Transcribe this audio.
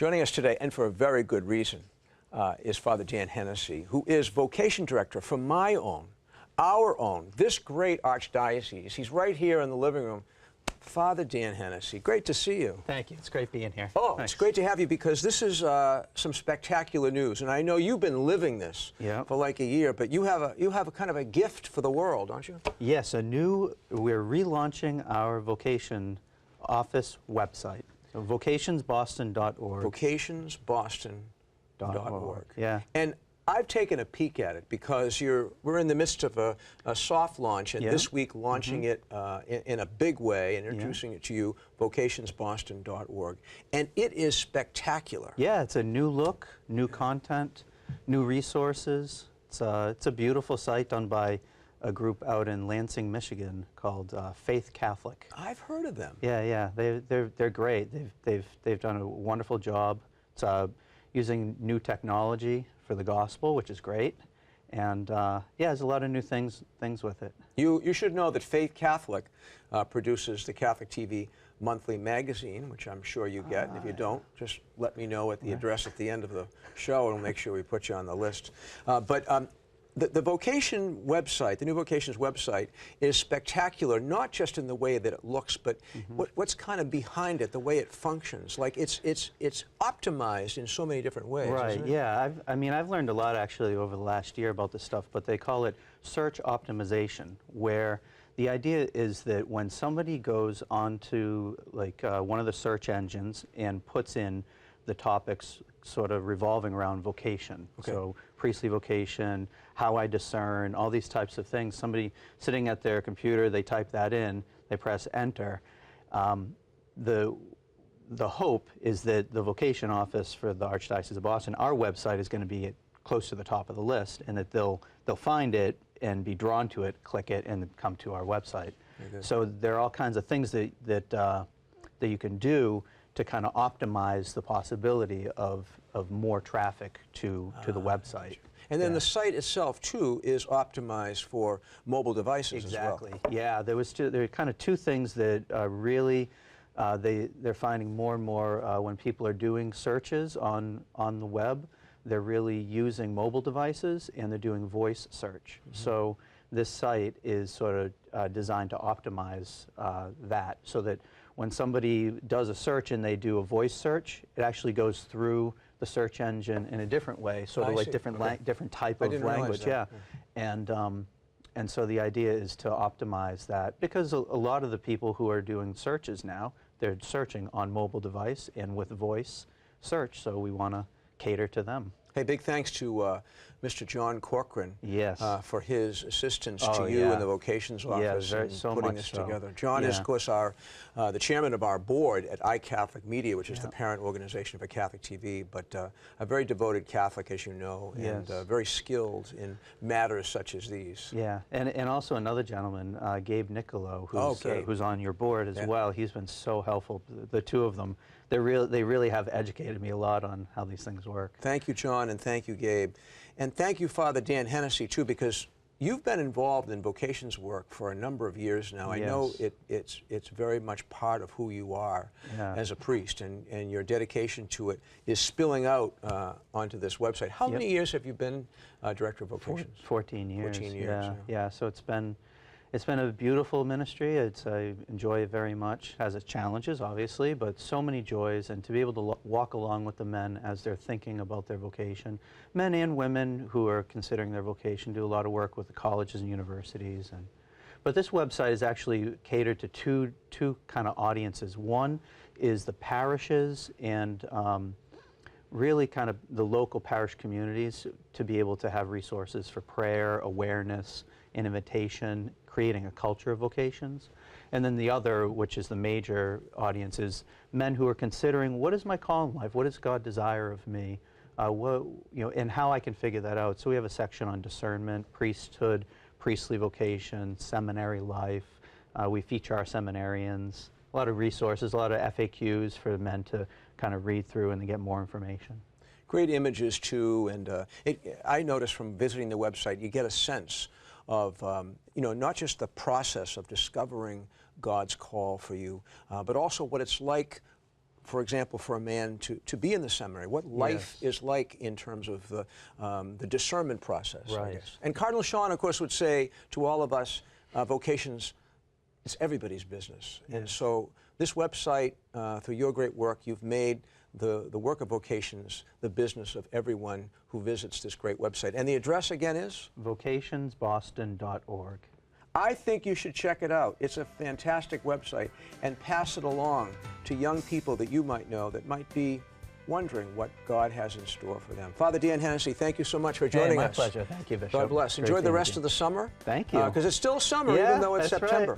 Joining us today, and for a very good reason, is Father Dan Hennessy, who is vocation director for my own, our own, this great archdiocese. He's right here in the living room. Father Dan Hennessy, great to see you. Thank you. It's great being here. Oh, Thanks. It's great to have you because this is some spectacular news, and I know you've been living this for like a year, but you have a kind of a gift for the world, don't you? Yes, we're relaunching our vocation office website. So vocationsboston.org. Vocationsboston.org. Yeah. And I've taken a peek at it because we're in the midst of a soft launch, and this week launching it in a big way and introducing it to you, vocationsboston.org. And it is spectacular. Yeah, it's a new look, new content, new resources. It's a beautiful site done by a group out in Lansing, Michigan called Faith Catholic. I've heard of them. Yeah, they're great. They've done a wonderful job. It's using new technology for the gospel, which is great, and yeah, there's a lot of new things with it. You should know that Faith Catholic produces the Catholic TV monthly magazine, which I'm sure you get, and if you don't, just let me know at the address at the end of the show, and we'll make sure we put you on the list. The Vocation website, the new Vocations website, is spectacular, not just in the way that it looks, but what's kind of behind it, the way it functions. Like it's optimized in so many different ways. Right. Isn't it? Yeah. I've learned a lot actually over the last year about this stuff, but they call it search optimization, where the idea is that when somebody goes onto like one of the search engines and puts in the topics sort of revolving around vocation. Okay. So priestly vocation, how I discern, all these types of things. Somebody sitting at their computer, they type that in, they press enter. The hope is that the vocation office for the Archdiocese of Boston, our website is going to be close to the top of the list, and that they'll find it and be drawn to it, click it, and come to our website. So there are all kinds of things that you can do to kind of optimize the possibility of more traffic to the website. And then the site itself, too, is optimized for mobile devices as well. Exactly. Yeah, there are kind of two things that really they're finding more and more when people are doing searches on the web. They're really using mobile devices, and they're doing voice search. So this site is sort of designed to optimize that, so that when somebody does a search and they do a voice search, it actually goes through the search engine in a different way, sort of like different type of language. Yeah. And so the idea is to optimize that, because a lot of the people who are doing searches now, they're searching on mobile device and with voice search, so we want to cater to them. Hey, big thanks to Mr. John Corcoran for his assistance to you in the Vocations office in putting this together. John is, of course, the chairman of our board at iCatholic Media, which is the parent organization for Catholic TV, but a very devoted Catholic, as you know, and very skilled in matters such as these. Yeah, and also another gentleman, Gabe Nicolo, who's on your board as well. He's been so helpful. The two of them, they really have educated me a lot on how these things work. Thank you, John, and thank you, Gabe. And thank you, Father Dan Hennessy, too, because you've been involved in vocations work for a number of years now. I know it's very much part of who you are as a priest, and your dedication to it is spilling out onto this website. How many years have you been Director of Vocations? 14 years. 14 years. Yeah, so it's been a beautiful ministry. I enjoy it very much. It has its challenges, obviously, but so many joys, and to be able to walk along with the men as they're thinking about their vocation. Men and women who are considering their vocation do a lot of work with the colleges and universities. But this website is actually catered to two kind of audiences. One is the parishes and really kind of the local parish communities, to be able to have resources for prayer, awareness, and invitation, creating a culture of vocations. And then the other, which is the major audience, is men who are considering, what is my call in life? What does God desire of me? And how I can figure that out. So we have a section on discernment, priesthood, priestly vocation, seminary life. We feature our seminarians, a lot of resources, a lot of FAQs for men to kind of read through and to get more information. Great images, too, and I noticed from visiting the website, you get a sense of, not just the process of discovering God's call for you, but also what it's like for example, for a man to be in the seminary, what life is like in terms of the discernment process, I Right. guess. And Cardinal Sean, of course, would say to all of us, vocations, it's everybody's business. And so this website, through your great work, you've made the work of vocations the business of everyone who visits this great website. And the address again is? Vocationsboston.org. I think you should check it out. It's a fantastic website, and pass it along to young people that you might know that might be wondering what God has in store for them. Father Dan Hennessy, thank you so much for joining My us. pleasure. Thank you, Bishop. God bless. Great Enjoy the being with rest you. of the summer. Thank you. Because it's still summer, Yeah, even though it's that's right. September.